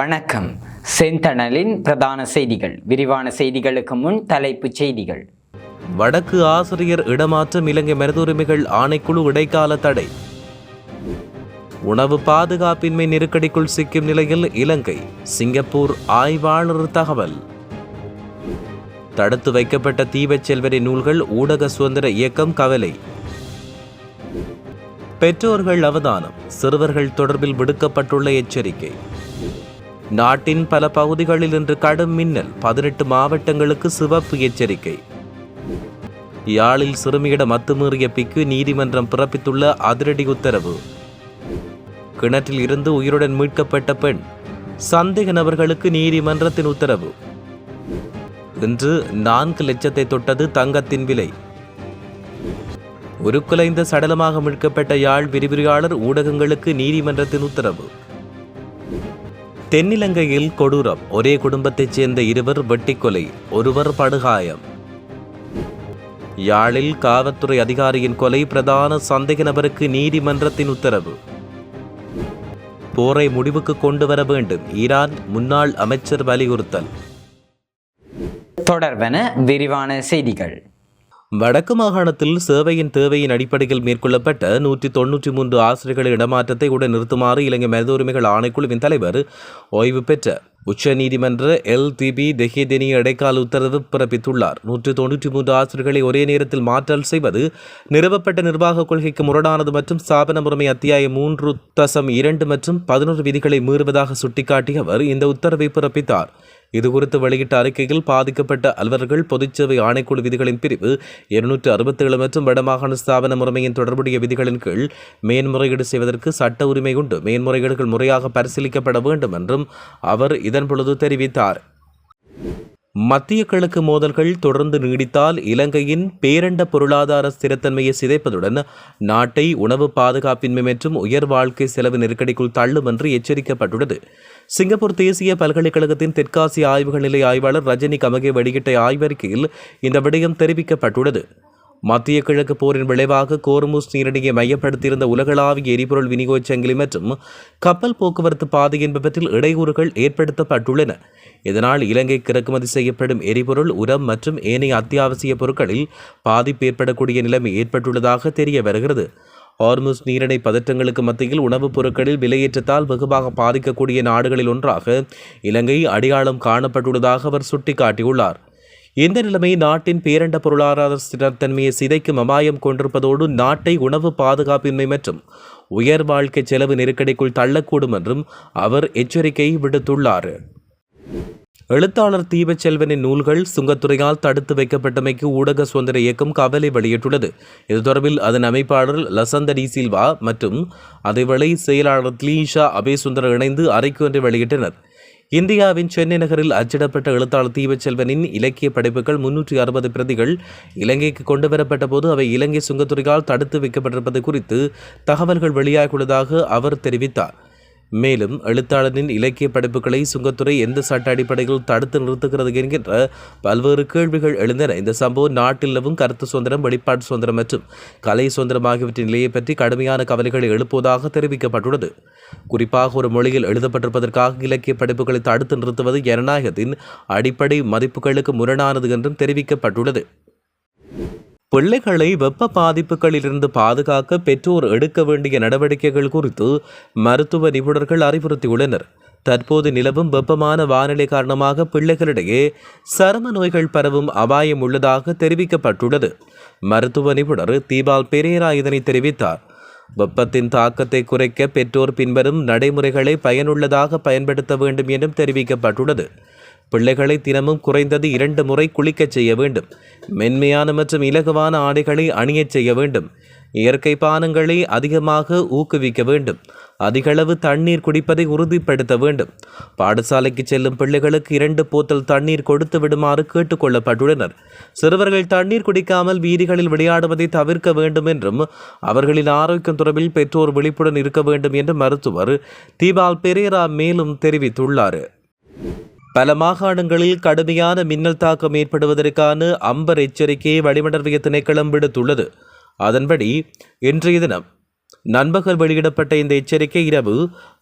வணக்கம். செந்தணலின் பிரதான செய்திகள். விரிவான செய்திகளுக்கு முன் தலைப்புச் செய்திகள். வடக்கு ஆசிரியர் இடமாற்றம் இலங்கை மனிதுரிமைகள் ஆணைக்குழு இடைக்கால தடை. உணவு பாதுகாப்பின்மை நெருக்கடிக்குள் சிக்கும் நிலையில் இலங்கை, சிங்கப்பூர் ஆய்வாளர் தகவல். தடுத்து வைக்கப்பட்ட தீபச்செல்வரின் நூல்கள் ஊடக சுதந்திர இயக்கம் கவலை. பெற்றோர்கள் அவதானம், சிறுவர்கள் தொடர்பில் விடுக்கப்பட்டுள்ள எச்சரிக்கை. நாட்டின் பல பகுதிகளில் இன்று கடும் மின்னல், 18 மாவட்டங்களுக்கு சிவப்பு எச்சரிக்கை. யாழில் சிறுமியிடம் அத்துமீறிய பிக்கு நீதிமன்றம் பிறப்பித்துள்ள அதிரடி உத்தரவு. கிணற்றில் இருந்து உயிருடன் மீட்கப்பட்ட பெண், சந்தேக நபர்களுக்கு நீதிமன்றத்தின் உத்தரவு. இன்று 4 லட்சத்தை தொட்டது தங்கத்தின் விலை. உருக்குலைந்த சடலமாக மீட்கப்பட்ட யாழ் விரிவுரையாளர், ஊடகங்களுக்கு நீதிமன்றத்தின் உத்தரவு. தென்னிலங்கையில் கொடூரம், ஒரே குடும்பத்தைச் சேர்ந்த 2 வெட்டிக்கொலை, ஒருவர் படுகாயம். யாழில் காவல்துறை அதிகாரியின் கொலை, பிரதான சந்தேக நபருக்கு நீதிமன்றத்தின் உத்தரவு. போரை முடிவுக்கு கொண்டு வர வேண்டும், ஈரான் முன்னாள் அமைச்சர் வலியுறுத்தல். தொடர்வன விரிவான செய்திகள். வடக்கு மாகாணத்தில் சேவையின் தேவையின் அடிப்படையில் மேற்கொள்ளப்பட்ட 193 ஆசிரியர்களை இடமாற்றத்தை உடன் நிறுத்துமாறு இலங்கை மனித உரிமைகள் ஆணைக்குழுவின் தலைவர், ஓய்வு பெற்ற உச்ச நீதிமன்ற LTB தெஹேதெனிய இடைக்கால உத்தரவு பிறப்பித்துள்ளார். 193 ஆசிரியர்களை ஒரே நேரத்தில் மாற்றல் செய்வது நிறுவப்பட்ட நிர்வாக கொள்கைக்கு முரணானது மற்றும் ஸ்தாபன முறைமை அத்தியாயம் 3.2 மற்றும் 11 விதிகளை மீறுவதாக சுட்டிக்காட்டிய அவர் இந்த உத்தரவை பிறப்பித்தார். இதுகுறித்து வெளியிட்ட அறிக்கையில், பாதிக்கப்பட்ட அலுவலர்கள் பொதுச்சேவை ஆணைக்குழு விதிகளின் பிரிவு 267 மற்றும் வடமாகாண ஸ்தாபன முறைமையின் தொடர்புடைய விதிகளின் கீழ் மேன்முறையீடு செய்வதற்கு சட்ட உரிமை உண்டு. மேன்முறையீடுகள் முறையாக பரிசீலிக்கப்பட வேண்டும் என்றும் அவர் இதன் பொழுது தெரிவித்தார். மத்திய கிழக்கு மோதல்கள் தொடர்ந்து நீடித்தால் இலங்கையின் பேரண்ட பொருளாதார ஸ்திரத்தன்மையை சிதைப்பதுடன் நாட்டை உணவு பாதுகாப்பின்மை மற்றும் உயர் வாழ்க்கை செலவு நெருக்கடிக்குள் தள்ளும் என்று எச்சரிக்கப்பட்டுள்ளது. சிங்கப்பூர் தேசிய பல்கலைக்கழகத்தின் தெற்காசிய ஆய்வுகள் நிலை ஆய்வாளர் ரஜினி கமகே வெளியிட்ட ஆய்வறிக்கையில் இந்த விடயம் தெரிவிக்கப்பட்டுள்ளது. மத்திய கிழக்கு போரின் விளைவாக கோர்முஸ் நீரிணையை மையப்படுத்தியிருந்த உலகளாவிய எரிபொருள் விநியோகச் சங்கிலி மற்றும் கப்பல் போக்குவரத்து பாதை என்பவற்றில் இடையூறுகள் ஏற்படுத்தப்பட்டுள்ளன. இதனால் இலங்கைக்கு இறக்குமதி செய்யப்படும் எரிபொருள், உரம் மற்றும் ஏனைய அத்தியாவசிய பொருட்களில் பாதிப்பு ஏற்படக்கூடிய நிலைமை ஏற்பட்டுள்ளதாக தெரிய வருகிறது. ஹார்முஸ் நீரிணை பதற்றங்களுக்கு மத்தியில் உணவுப் பொருட்களில் விலையேற்றத்தால் வெகுவாக பாதிக்கக்கூடிய நாடுகளில் ஒன்றாக இலங்கை அடையாளம் காணப்பட்டுள்ளதாக அவர் சுட்டிக்காட்டியுள்ளார். இந்த நிலைமை நாட்டின் பேரண்ட பொருளாதார ஸ்திரத்தன்மையை சிதைக்கும் அபாயம் கொண்டிருப்பதோடு நாட்டை உணவு பாதுகாப்பின்மை மற்றும் உயர் வாழ்க்கை செலவு நெருக்கடிக்குள் தள்ளக்கூடும் என்றும் அவர் எச்சரிக்கை விடுத்துள்ளார். எழுத்தாளர் தீபச்செல்வனின் நூல்கள் சுங்கத்துறையால் தடுத்து வைக்கப்பட்டமைக்கு ஊடக சுதந்திர இயக்கம் கவலை வெளியிட்டுள்ளது. இது தொடர்பில் அதன் அமைப்பாளர் லசந்த டி சில்வா மற்றும் அதேவேளை செயலாளர் த்லீஷா அபேசுந்தர் இணைந்து அறிக்கை ஒன்றை வெளியிட்டனர். இந்தியாவின் சென்னை நகரில் அச்சிடப்பட்ட எழுத்தாளர் தீபச்செல்வனின் இலக்கிய படைப்புகள் 360 பிரதிகள் இலங்கைக்கு கொண்டுவரப்பட்ட போது அவை இலங்கை சுங்கத்துறையால் தடுத்து வைக்கப்பட்டிருப்பது குறித்து தகவல்கள் வெளியாகியுள்ளதாக அவர் தெரிவித்தார். மேலும் எழுத்தாளரின் இலக்கிய படைப்புகளை சுங்கத்துறை எந்த சட்ட அடிப்படையில் தடுத்து நிறுத்துகிறது என்கின்ற பல்வேறு கேள்விகள் எழுந்தன. இந்த சம்பவம் நாட்டில் நிலவும் கருத்து சுதந்திரம், வெளிப்பாடு சுதந்திரம் மற்றும் கலை சுதந்திரம் ஆகியவற்றின் நிலையை பற்றி கடுமையான கவலைகளை எழுப்புவதாக தெரிவிக்கப்பட்டுள்ளது. குறிப்பாக ஒரு மொழியில் எழுதப்பட்டிருப்பதற்காக இலக்கிய படைப்புகளை தடுத்து நிறுத்துவது ஜனநாயகத்தின் அடிப்படை மதிப்புகளுக்கு முரணானது என்றும் தெரிவிக்கப்பட்டுள்ளது. பிள்ளைகளை வெப்ப பாதிப்புகளிலிருந்து பாதுகாக்க பெற்றோர் எடுக்க வேண்டிய நடவடிக்கைகள் குறித்து மருத்துவ நிபுணர்கள் அறிவுறுத்தியுள்ளனர். தற்போது நிலவும் வெப்பமான வானிலை காரணமாக பிள்ளைகளிடையே சரும நோய்கள் பரவும் அபாயம் உள்ளதாக தெரிவிக்கப்பட்டுள்ளது. மருத்துவ நிபுணர் தீபால் பெரேரா இதனை தெரிவித்தார். வெப்பத்தின் தாக்கத்தை குறைக்க பெற்றோர் பின்வரும் நடைமுறைகளை பயனுள்ளதாக பயன்படுத்த வேண்டும் என்றும் தெரிவிக்கப்பட்டுள்ளது. பிள்ளைகளை தினமும் குறைந்தது 2 முறை குளிக்கச் செய்ய வேண்டும். மென்மையான மற்றும் இலகுவான ஆடைகளை அணியச் செய்ய வேண்டும். இயற்கை பானங்களை அதிகமாக ஊக்குவிக்க வேண்டும். அதிகளவு தண்ணீர் குடிப்பதை உறுதிப்படுத்த வேண்டும். பாடசாலைக்கு செல்லும் பிள்ளைகளுக்கு 2 போத்தல் தண்ணீர் கொடுத்து விடுமாறு கேட்டுக்கொள்ளப்பட்டுள்ளனர். சிறுவர்கள் தண்ணீர் குடிக்காமல் வீதிகளில் விளையாடுவதை தவிர்க்க வேண்டும் என்றும் அவர்களின் ஆரோக்கியம் தொடர்பில் பெற்றோர் விழிப்புடன் இருக்க வேண்டும் என்று மருத்துவர் தீபால் பெரேரா மேலும் தெரிவித்துள்ளார். பல மாகாணங்களில் கடுமையான மின்னல் தாக்கம் ஏற்படுவதற்கான அம்பர் எச்சரிக்கையை வளிமண்டலவிய திணைக்களம் விடுத்துள்ளது. அதன்படி இன்றைய தினம் நண்பகல் வெளியிடப்பட்ட இந்த எச்சரிக்கை இரவு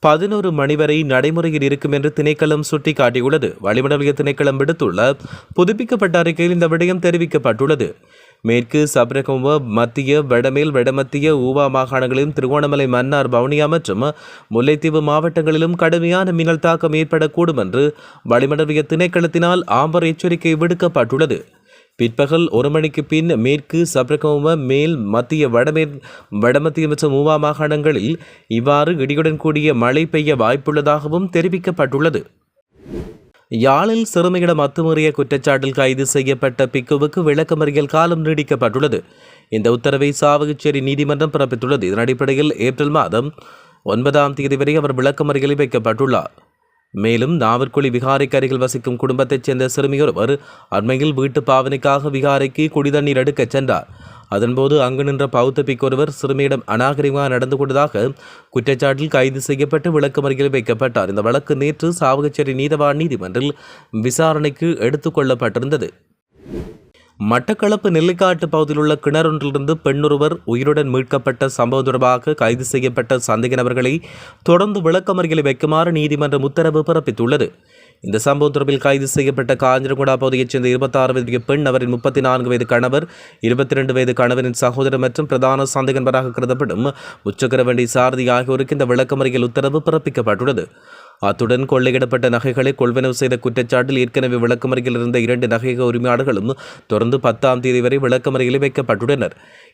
11 மணி வரை நடைமுறையில் இருக்கும் என்று திணைக்களம் சுட்டிக்காட்டியுள்ளது. வளிமண்டல திணைக்களம் விடுத்துள்ள புதுப்பிக்கப்பட்ட அறிக்கையில் இந்த விடயம் தெரிவிக்கப்பட்டுள்ளது. மேற்கு சப்ரகமுவ, மத்திய, வடமேல், வடமத்திய, ஊவா மாகாணங்களிலும் திருகோணமலை, மன்னார், வவுனியா மற்றும் முல்லைத்தீவு மாவட்டங்களிலும் கடுமையான மின்னல் தாக்கம் ஏற்படக்கூடும் என்று வளிமண்டல திணைக்களத்தினால் ஆம்பர் எச்சரிக்கை விடுக்கப்பட்டுள்ளது. பிற்பகல் 1 மணிக்கு பின் மேற்கு சப்ரகமுவ, மேல், மத்திய, வடமத்திய மற்றும் ஊவா மாகாணங்களில் இவ்வாறு இடியுடன் கூடிய மழை பெய்ய வாய்ப்புள்ளதாகவும் தெரிவிக்கப்பட்டுள்ளது. யாழில் சிறுமியிடம் அத்துமீறிய குற்றச்சாட்டில் கைது செய்யப்பட்ட பிக்குவுக்கு விளக்கமறியல் காலம் நீடிக்கப்பட்டுள்ளது. இந்த உத்தரவை சாவகச்சேரி நீதிமன்றம் பிறப்பித்துள்ளது. இதன் அடிப்படையில் ஏப்ரல் மாதம் 9ஆம் தேதி வரை அவர் விளக்கமறியலில் வைக்கப்பட்டுள்ளார். மேலும் நாவற்குழி விகாரைக்கு அருகில் வசிக்கும் குடும்பத்தைச் சேர்ந்த சிறுமியொருவர் அண்மையில் வீட்டு பாவனைக்காக விகாரைக்கு குடிதண்ணீர் எடுக்கச் சென்றார். அதன்போது அங்கு நின்ற பௌத்த பிக்கொருவர் சிறுமியிடம் அநாகரிகமாக நடந்து கொண்டதாக குற்றச்சாட்டில் கைது செய்யப்பட்டு விளக்கமறியலில் வைக்கப்பட்டார். இந்த வழக்கு நேற்று சாவகச்சேரி நீதவான் நீதிமன்றில் விசாரணைக்கு எடுத்துக் கொள்ளப்பட்டிருந்தது. மட்டக்களப்பு நெல்லிக்காட்டு பகுதியில் உள்ள கிணறொன்றிலிருந்து பெண்ணொருவர் உயிருடன் மீட்கப்பட்ட சம்பவம் தொடர்பாக கைது செய்யப்பட்ட சந்தேக நபர்களை தொடர்ந்து விளக்கமறியலில் வைக்குமாறு நீதிமன்றம் உத்தரவு பிறப்பித்துள்ளது. இந்த சம்பவம் தொடர்பில் கைது செய்யப்பட்ட காஞ்சனகுடா பகுதியைச் சேர்ந்த 26 வயது பெண், அவரின் 34 வயது கணவர், 22 வயது கணவரின் சகோதரர் மற்றும் பிரதான சந்தேக நபராக கருதப்படும் உச்சக்கரவண்டி சாரதி ஆகியோருக்கு இந்த விளக்கமறியல் உத்தரவு பிறப்பிக்கப்பட்டுள்ளது. அத்துடன் கொள்ளையிடப்பட்ட நகைகளை கொள்வனவு செய்த குற்றச்சாட்டில் ஏற்கனவே விளக்கமறியலில் இருந்த 2 நகைக உரிமையாளர்களும் தொடர்ந்து 10ஆம் தேதி வரை விளக்கமறியலில் வைக்கப்பட்டுள்ளனர்.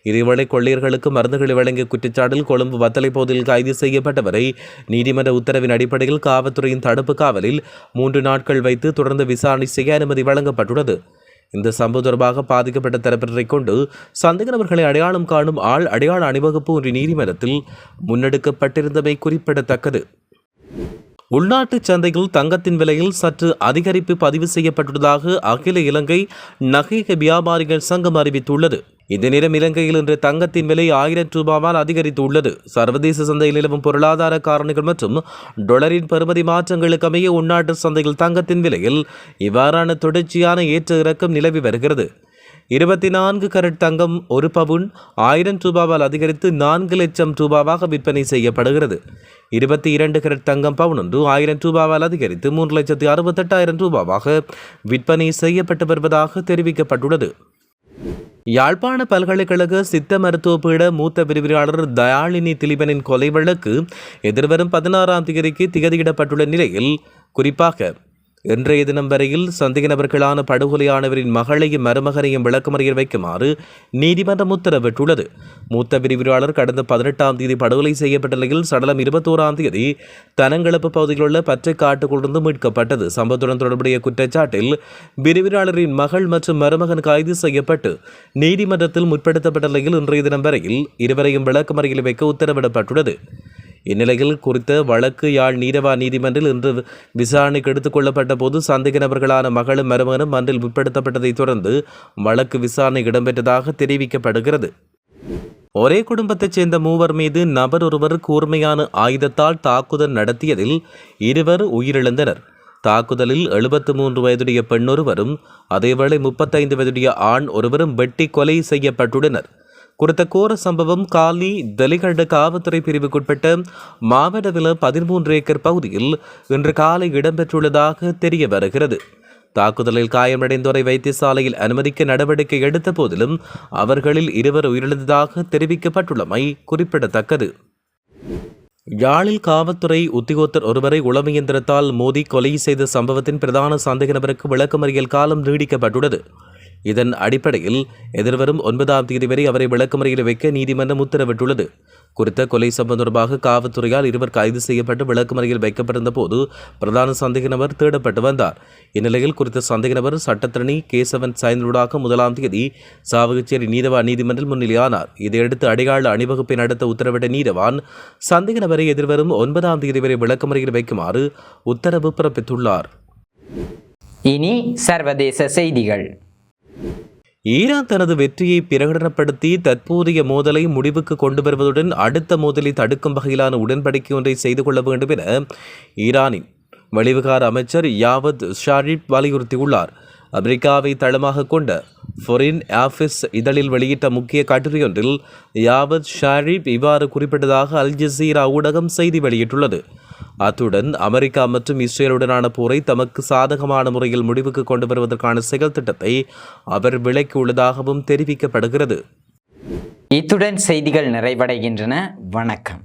இதேவேளை கொள்ளையர்களுக்கு மருந்துகளை வழங்கிய குற்றச்சாட்டில் கொழும்பு வத்தலை பகுதியில் கைது செய்யப்பட்டவரை நீதிமன்ற உத்தரவின் அடிப்படையில் காவல்துறையின் தடுப்பு காவலில் 3 நாட்கள் வைத்து தொடர்ந்து விசாரணை செய்ய அனுமதி வழங்கப்பட்டுள்ளது. இந்த சம்பவம் தொடர்பாக பாதிக்கப்பட்ட தரப்பினரை கொண்டு சந்தேக நபர்களை அடையாளம் காணும் ஆள் அடையாள அணிவகுப்பு ஒன்று நீதிமன்றத்தில் முன்னெடுக்கப்பட்டிருந்தமை குறிப்பிடத்தக்கது. உள்நாட்டு சந்தையில் தங்கத்தின் விலையில் சற்று அதிகரிப்பு பதிவு செய்யப்பட்டுள்ளதாக அகில இலங்கை நகைக வியாபாரிகள் சங்கம் அறிவித்துள்ளது. இந்த நேரம் இலங்கையில் இன்று தங்கத்தின் விலை 1000 ரூபாவால் அதிகரித்துள்ளது. சர்வதேச சந்தையில் நிலவும் பொருளாதார காரணிகள் மற்றும் டொலரின் பெறுமதி மாற்றங்களுக்கு அமைய உள்நாட்டு சந்தையில் தங்கத்தின் விலையில் இவ்வாறான தொடர்ச்சியான ஏற்ற இறக்கம் நிலவி வருகிறது. 24 கரட் தங்கம் 1 பவுன் 1000 ரூபாவால் அதிகரித்து 4 லட்சம் ரூபாவாக விற்பனை செய்யப்படுகிறது. 22 கரட் தங்கம் பவுன் ஒன்று 1000 ரூபாவால் அதிகரித்து 3,68,000 ரூபாவாக விற்பனை செய்யப்பட்டு வருவதாக தெரிவிக்கப்பட்டுள்ளது. யாழ்ப்பாண பல்கலைக்கழக சித்த மருத்துவ பீட மூத்த விரிவுரையாளர் தயாளினி திலீபனின் கொலை வழக்கு எதிர்வரும் 16ஆம் தேதிக்கு திகதியிடப்பட்டுள்ள நிலையில் குறிப்பாக இன்றைய தினம் வரையில் சந்தேக நபர்களான படுகொலையானவரின் மகளையும் மருமகனையும் விளக்கமறியல் வைக்குமாறு நீதிமன்றம் உத்தரவிட்டுள்ளது. மூத்த விரிவுரையாளர் கடந்த 18ஆம் தேதி படுகொலை செய்யப்பட்ட நிலையில் சடலம் 21ஆம் தேதி தனங்களப்பு பகுதியில் உள்ள பற்றை காட்டுக்குள்ளிருந்து மீட்கப்பட்டது. சம்பவத்துடன் தொடர்புடைய குற்றச்சாட்டில் விரிவுரையாளரின் மகள் மற்றும் மருமகன் கைது செய்யப்பட்டு நீதிமன்றத்தில் முற்படுத்தப்பட்ட நிலையில் இன்றைய தினம் வரையில் இருவரையும் விளக்கமறியல் வைக்க உத்தரவிடப்பட்டுள்ளது. இந்நிலையில் குறித்த வழக்கு யாழ் நீதவான் நீதிமன்றில் இன்று விசாரணைக்கு எடுத்துக் கொள்ளப்பட்ட போது சந்தேக நபர்களான மகளும் மருமகனும் மன்றில் முற்படுத்தப்பட்டதைத் தொடர்ந்து வழக்கு விசாரணை இடம்பெற்றதாக தெரிவிக்கப்படுகிறது. ஒரே குடும்பத்தைச் சேர்ந்த மூவர் மீது நபர் ஒருவர் கூர்மையான ஆயுதத்தால் தாக்குதல் நடத்தியதில் 2 உயிரிழந்தனர். தாக்குதலில் 73 வயதுடைய பெண்ணொருவரும் அதேவேளை 35 வயதுடைய ஆண் ஒருவரும் வெட்டி கொலை செய்யப்பட்டுள்ளனர். குறித்த கோர சம்பவம் காலி தெலிகண்ட காவல்துறை பிரிவுக்குட்பட்ட மாவட்டவில 13 ஏக்கர் பகுதியில் இன்று காலை இடம்பெற்றுள்ளதாக தெரிய வருகிறது. தாக்குதலில் காயமடைந்தோரை வைத்தியசாலையில் அனுமதிக்க நடவடிக்கை எடுத்த போதிலும் அவர்களில் 2 உயிரிழந்ததாக தெரிவிக்கப்பட்டுள்ளமை குறிப்பிடத்தக்கது. யாழில் காவல்துறை உத்தியோகத்தர் ஒருவரை உளவியந்திரத்தால் மோதி கொலை செய்த சம்பவத்தின் பிரதான சந்தேக நபருக்கு விளக்கமறியல் காலம் நீடிக்கப்பட்டுள்ளது. இதன் அடிப்படையில் எதிர்வரும் 9ஆம் தேதி வரை அவரை விளக்கமறியலில் வைக்க நீதிமன்றம் உத்தரவிட்டுள்ளது. குறித்த கொலை சம்பவம் தொடர்பாக காவல்துறையால் 2 கைது செய்யப்பட்டு விளக்கமறியலில் வைக்கப்பட்டிருந்த போது பிரதான சந்தேக நபர் தேடப்பட்டு வந்தார். இந்நிலையில் குறித்த சந்தேக நபர் சட்டத்தரணி கேசவன் சைந்தூடாக 1ஆம் தேதி சாவகச்சேரி நீதவான் நீதிமன்றில் முன்னிலையானார். இதையடுத்து அடையாள அணிவகுப்பை நடத்த உத்தரவிட்ட நீதவான் சந்தேக நபரை எதிர்வரும் 9ஆம் தேதி வரை விளக்கமறியலில் வைக்குமாறு உத்தரவு பிறப்பித்துள்ளார். இனி சர்வதேச செய்திகள். ஈரான் தனது வெற்றியை பிரகடனப்படுத்தி தற்போதைய மோதலை முடிவுக்கு கொண்டு வருவதுடன் அடுத்த மோதலை தடுக்கும் வகையிலான உடன்படிக்கை ஒன்றை செய்து கொள்ள வேண்டும் என ஈரானின் வெளிவிகார அமைச்சர் யாவத் ஷாரிப் வலியுறுத்தியுள்ளார். அமெரிக்காவை தளமாக கொண்ட ஃபொரின் ஆஃபீஸ் இதழில் வெளியிட்ட முக்கிய கட்டுரையொன்றில் யாவத் ஷாரிப் இவ்வாறு குறிப்பிட்டதாக அல் ஜசீரா ஊடகம் செய்தி வெளியிட்டுள்ளது. அத்துடன் அமெரிக்கா மற்றும் இஸ்ரேலுடனான போரை தமக்கு சாதகமான முறையில் முடிவுக்கு கொண்டு வருவதற்கான செயல் திட்டத்தை அவர் விளக்கியுள்ளதாகவும் தெரிவிக்கப்படுகிறது. இத்துடன் செய்திகள் நிறைவடைகின்றன. வணக்கம்.